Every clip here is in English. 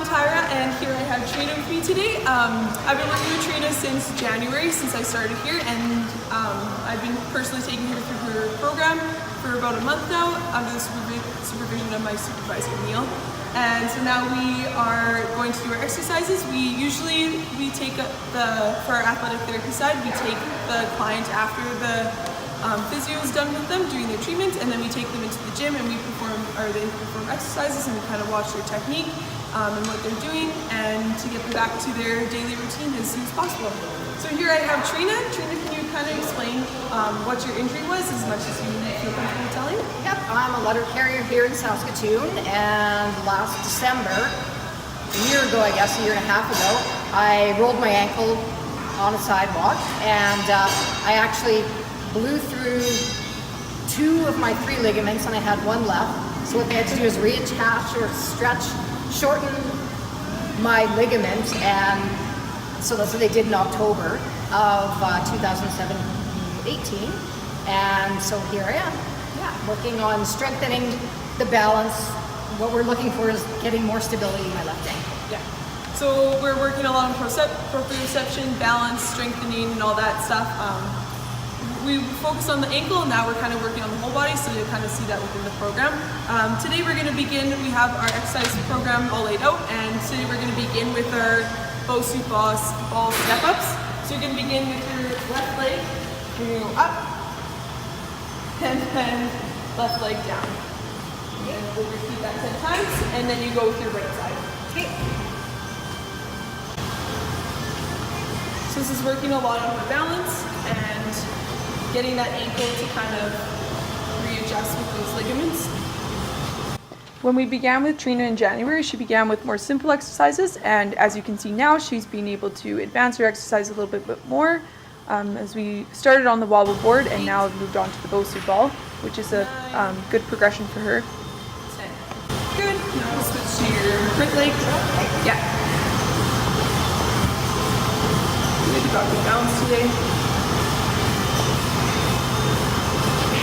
I'm Tyra, and here I have Regina with me today. I've been working with Regina since January, since I started here, and I've been personally taking her through her program for about a month now under the supervision of my supervisor, Neil. And so now we are going to do our exercises. We take for our athletic therapy side, we take the client after the physio is done with them doing their treatment, and then we take them into the gym and they perform exercises, and we kind of watch their technique and what they're doing, and to get them back to their daily routine as soon as possible. So here I have Trina. Trina, can you kind of explain what your injury was as much as you feel comfortable telling? Yep, I'm a letter carrier here in Saskatoon, and last December, a year ago, I guess, a year and a half ago, I rolled my ankle on a sidewalk, and I actually blew through 2 of my 3 ligaments, and I had 1 left. So what they had to do is reattach or shorten my ligament, and so that's what they did in October of 2018. And so here I am, working on strengthening the balance. What we're looking for is getting more stability in my left ankle. Yeah. So we're working a lot on proprioception, balance, strengthening, and all that stuff. We focus on the ankle, and now we're kind of working on the whole body, so you'll kind of see that within the program. Today we're going to begin, we have our exercise program all laid out, and today we're going to begin with our Bosu ball step-ups. So you're going to begin with your left leg, you're going to go up, and then left leg down. And we'll repeat that 10 times, and then you go with your right side. Okay. So this is working a lot on the balance, and getting that ankle to kind of readjust with those ligaments. When we began with Trina in January, she began with more simple exercises, and as you can see now, she's been able to advance her exercise a little bit more as we started on the wobble board and now have moved on to the Bosu ball, which is a good progression for her. 10. Good. Now we'll switch to your right leg. Yeah. Good. You got good balance today.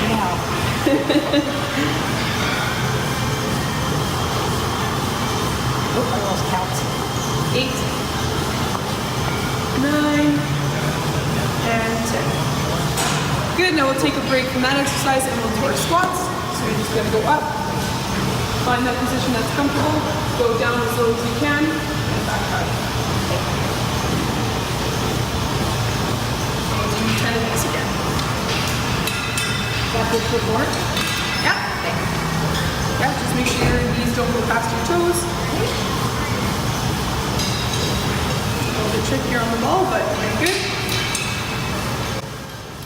Wow. I almost count. 8, 9, and 10. Good, now we'll take a break from that exercise and we'll do our squats. So you're just gonna go up, find that position that's comfortable, go down as low as you can, and back up. And do 10 of these again. Got good for more? Yeah. Okay. Yeah, just make sure your knees don't go past your toes. A little bit trickier on the ball, but very good.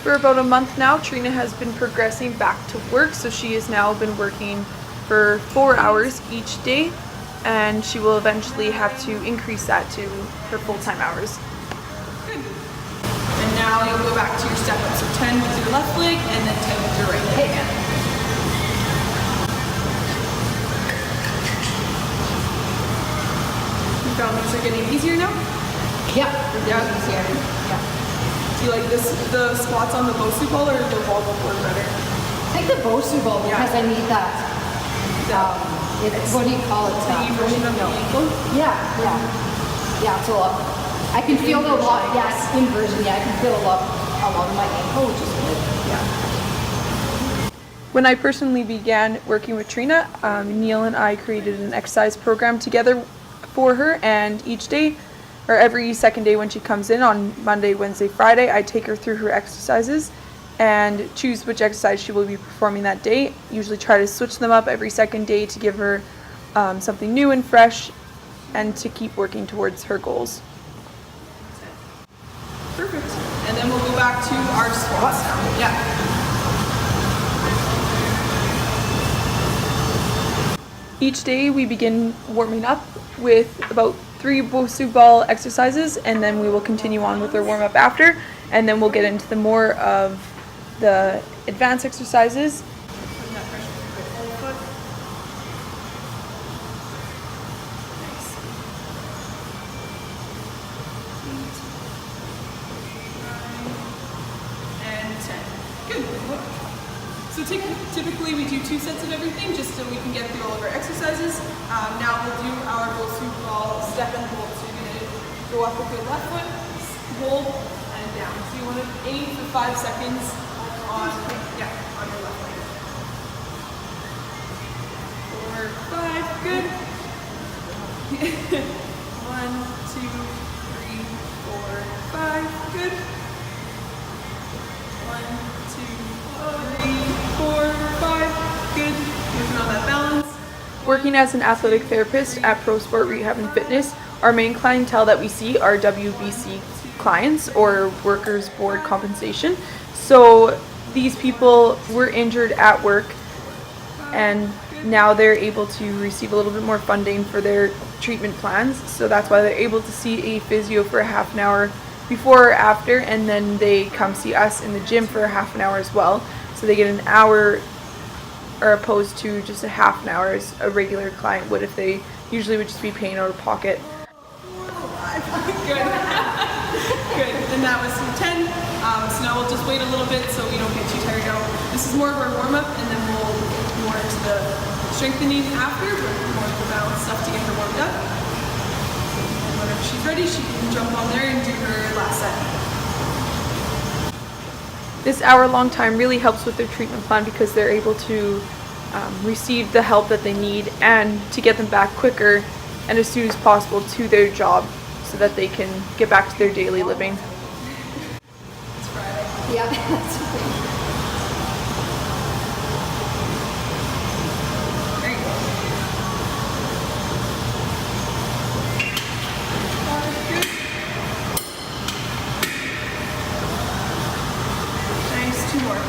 For about a month now, Trina has been progressing back to work, so she has now been working for 4 hours each day, and she will eventually have to increase that to her full-time hours. And now you'll go back to your step-up. So 10 with your left leg and then 10 with your right leg again. You found these are getting easier now? Yeah, they're easier. Yeah. Do you like the squats on the Bosu ball or the wobble board better? I think the Bosu ball, because I need that. What do you call it? The version of the ankle? Yeah, so I can feel a lot, inversion, I can feel a lot of my ankle, which is good. Yeah. When I personally began working with Trina, Neil and I created an exercise program together for her, and each day, or every second day when she comes in on Monday, Wednesday, Friday, I take her through her exercises and choose which exercise she will be performing that day. Usually try to switch them up every second day to give her something new and fresh and to keep working towards her goals. Perfect. And then we'll go back to our squats now. Yeah. Each day we begin warming up with about 3 Bosu ball exercises, and then we will continue on with our warm-up after, and then we'll get into the more of the advanced exercises. Putting that pressure through the whole foot. Nice. 8, 9, and 10. Good. So take Typically we do 2 sets of everything just so we can get through all of our exercises. Now we'll do our both sweep ball step and hold. So you're going to go up with your left foot, hold, and down. So you want to aim for 5 seconds on your left leg. 4, 5, good. 1, 2, 3, 4, 5, good. 1, 2, 3, 4, 5, good. Working on that balance. Working as an athletic therapist at Pro Sport Rehab and Fitness, our main clientele that we see are WBC clients, or Workers Board Compensation. So these people were injured at work and now they're able to receive a little bit more funding for their treatment plans. So that's why they're able to see a physio for a half an hour before or after, and then they come see us in the gym for a half an hour as well. So they get an hour, or opposed to just a half an hour as a regular client would if they usually would just be paying out of pocket. Good. Good. And that was 10. So now we'll just wait a little bit so we don't get too tired out. This is more of our warm-up, and then we'll get more into the strengthening after, but more of the balance stuff to get her warmed up. And whenever she's ready, she can jump on there and do her last set. This hour-long time really helps with their treatment plan because they're able to receive the help that they need and to get them back quicker and as soon as possible to their job so that they can get back to their daily living. It's Friday. Yeah, that's right. There you go. Good. Nice, 2 more.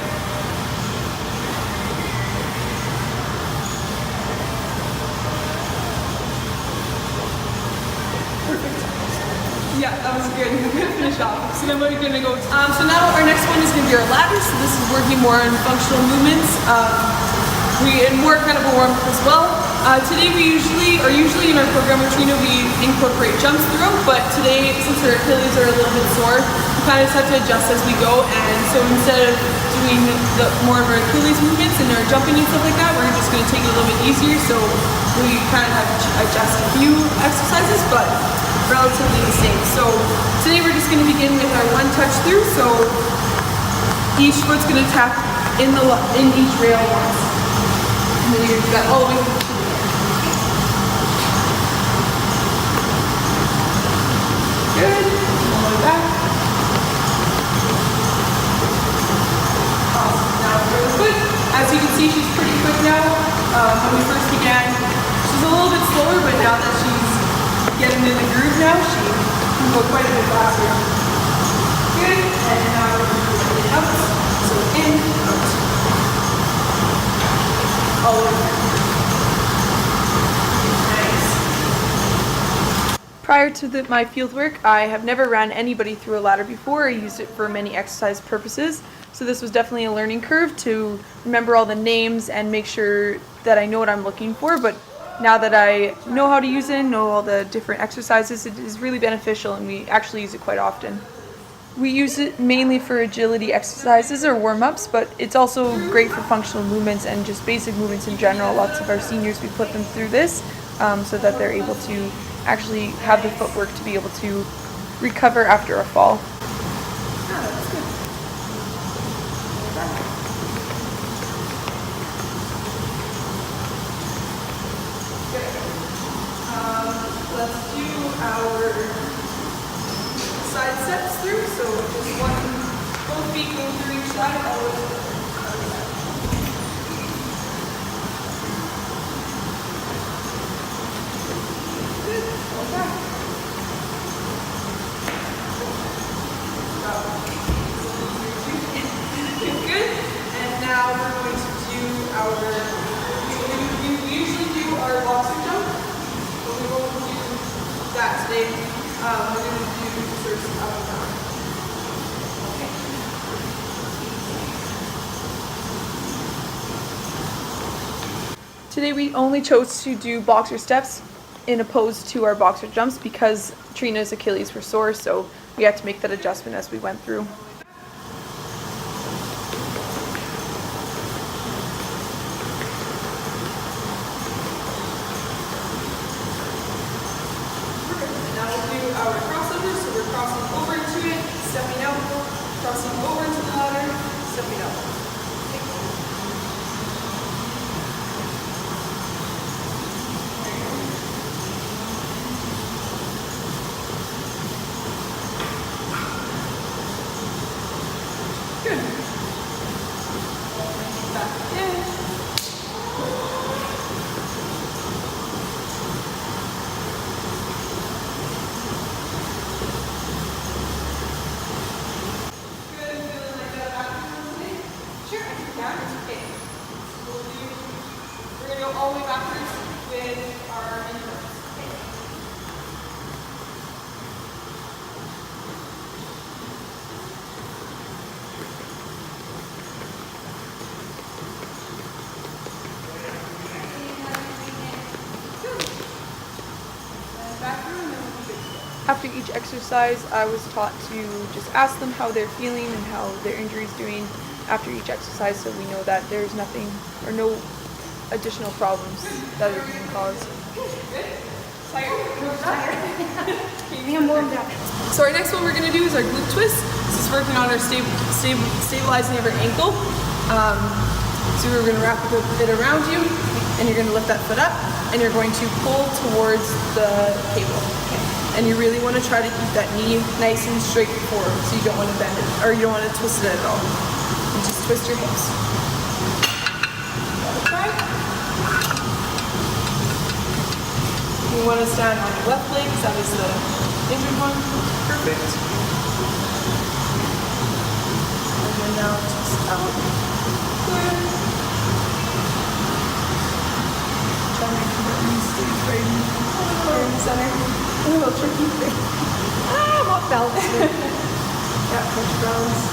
Yeah, that was good. We're gonna finish off. So then we're gonna go. So now our next one is gonna be our ladder. So this is working more on functional movements. And more kind of a warm up as well. Today we usually in our program with Regina we incorporate jumps through, but today since our Achilles are a little bit sore, we kind of just have to adjust as we go. And so instead of doing more of our Achilles movements and our jumping and stuff like that, we're just gonna take it a little bit easier. So we kind of have to adjust a few exercises, but relatively the same. So today we're just going to begin with our 1 touch through. So each foot's going to tap in each rail once, and then you're going to do that all the way through. Good. All the way back. Awesome. Now really quick. As you can see, she's pretty quick now. When we first began, she's a little bit slower, but now that she's getting in the groove now, she can go quite a bit faster. Good, and now we're going to do it out. So in, out. All over. Nice. Prior to my field work, I have never ran anybody through a ladder before. I used it for many exercise purposes. So this was definitely a learning curve to remember all the names and make sure that I know what I'm looking for. But now that I know how to use it and know all the different exercises, it is really beneficial, and we actually use it quite often. We use it mainly for agility exercises or warm-ups, but it's also great for functional movements and just basic movements in general. Lots of our seniors, we put them through this so that they're able to actually have the footwork to be able to recover after a fall. Let's do our side steps through. So just both feet go through each side, all the way to the other side. Good. Go back. Good. And now we're going to do we usually do our boxer jump, but we won't do that today. We're going to do first up and down. Okay. Today we only chose to do boxer steps in opposed to our boxer jumps because Trina's Achilles were sore, so we had to make that adjustment as we went through. all the way backwards with our inwards. After each exercise, I was taught to just ask them how they're feeling and how their injury is doing after each exercise, so we know that there's nothing or no additional problems that are being caused. I'm warmed up. So our next one we're going to do is our glute twist. This is working on our stabilizing of our ankle. So we're going to wrap it around you, and you're going to lift that foot up, and you're going to pull towards the cable. And you really want to try to keep that knee nice and straight forward, so you don't want to bend it, or you don't want to twist it at all. And just twist your hips. Try. You want to stand on your left leg, because that is the injured one. Perfect. And then now twist out. Good. Try to make sure that knee stays right in the center. A little tricky thing. I'm off balance. Yeah, touch balance.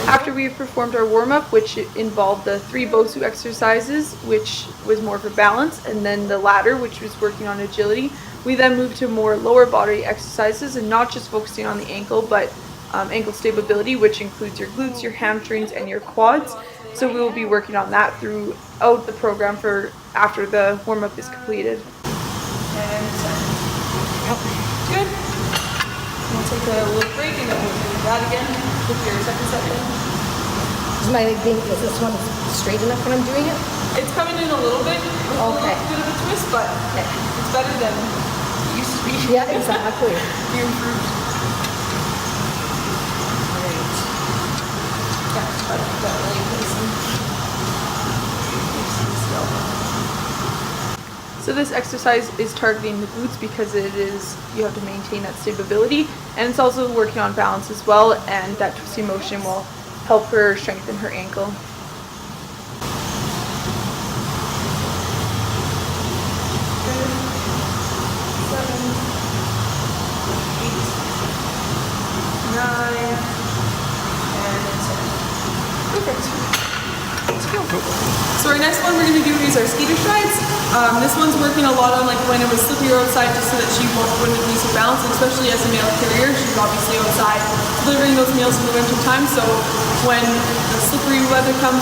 After we performed our warm-up, which involved the 3 Bosu exercises, which was more for balance, and then the ladder, which was working on agility, we then moved to more lower body exercises, and not just focusing on the ankle, but ankle stability, which includes your glutes, your hamstrings, and your quads. So we will be working on that throughout the program for after the warm-up is completed. And good. We'll take a little break and then we'll do that again with your second set in. Is this one straight enough when I'm doing it? It's coming in a little bit with a little bit of a twist, but it's better than it used to be. Yeah, exactly. You improved. Great. Yeah, try to keep that really nice and still. So this exercise is targeting the glutes because you have to maintain that stability, and it's also working on balance as well, and that twisting motion will help her strengthen her ankle. Good. 7, 8, 9, and 10. Perfect. Let's go. So our next one we're going to do is our skater strides. This one's working a lot on like when it was slippier outside, just so that she wouldn't lose her balance, and especially as a male carrier, she's obviously outside delivering those meals in the winter time. So when the slippery weather comes,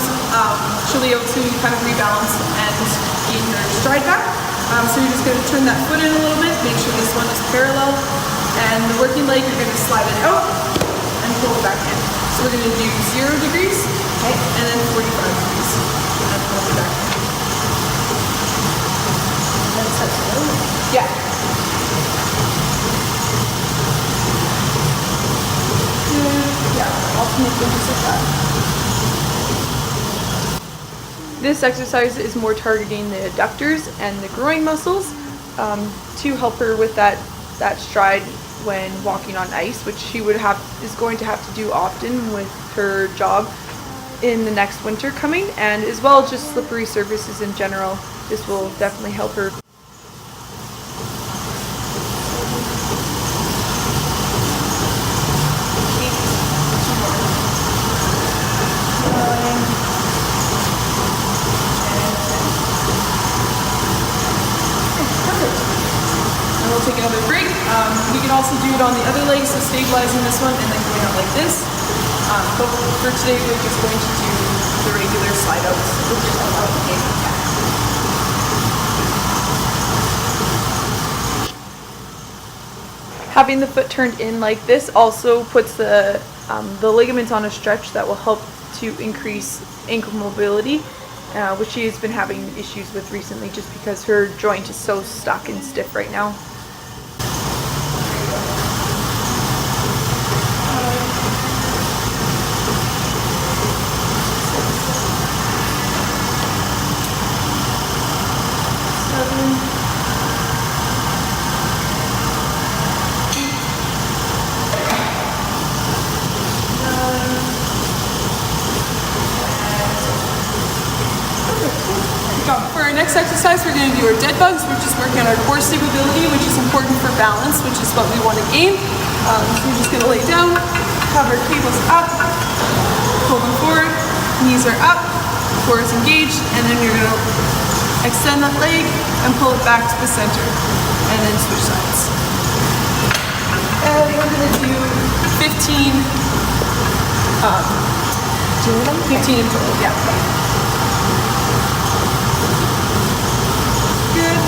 she'll be able to kind of rebalance and gain her stride back. So you're just going to turn that foot in a little bit, make sure this one is parallel, and the working leg you're going to slide it out and pull it back in. So we're going to do 0 degrees, okay, and then 45 degrees, and pull it back in. Yeah. Yeah, alternate just like that. This exercise is more targeting the adductors and the groin muscles to help her with that stride when walking on ice, which she is going to have to do often with her job in the next winter coming, and as well as just slippery surfaces in general. This will definitely help her. We'll take another break. We can also do it on the other leg, so stabilizing this one and then going out like this. But for today, we're just going to do the regular slide outs, which is all about the game. Having the foot turned in like this also puts the ligaments on a stretch that will help to increase ankle mobility, which she has been having issues with recently just because her joint is so stuck and stiff right now. For our next exercise, we're going to do our dead bugs, which is working on our core stability, which is important for balance, which is what we want to gain. So we're just going to lay down, have our cables up, pull them forward, knees are up, core is engaged, and then you're going to extend that leg and pull it back to the center, and then switch sides. And we're going to do 15 in total, yeah. Good.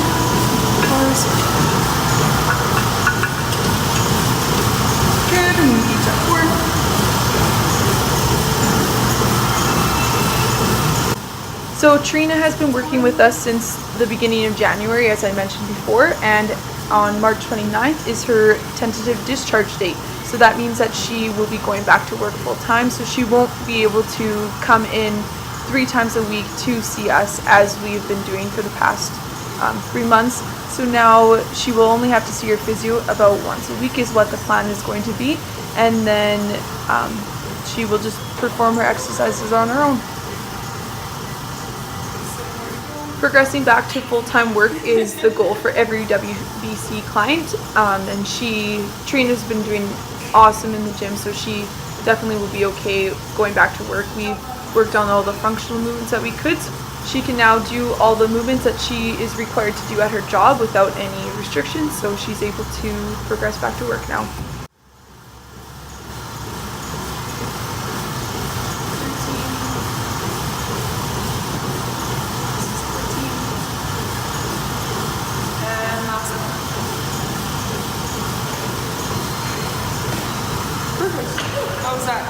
Pause. Good, and engage that core. So Trina has been working with us since the beginning of January, as I mentioned before, and on March 29th is her tentative discharge date. So that means that she will be going back to work full time, so she won't be able to come in 3 times a week to see us as we've been doing for the past 3 months. So now she will only have to see her physio about once a week is what the plan is going to be, and then she will just perform her exercises on her own. Progressing back to full-time work is the goal for every WBC client, and Trina's been doing awesome in the gym, so she definitely will be okay going back to work. We've worked on all the functional movements that we could. She can now do all the movements that she is required to do at her job without any restrictions, so she's able to progress back to work now. How was that?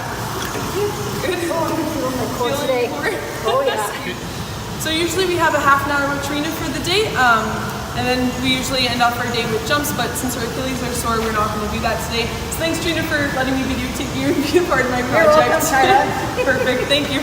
Good. Core today. Oh yeah. So usually we have a half an hour with Trina for the day, and then we usually end off our day with jumps, but since our Achilles are sore, we're not going to do that today. So thanks Trina for letting me be a part of my project. You're welcome, Tyra. Perfect, thank you.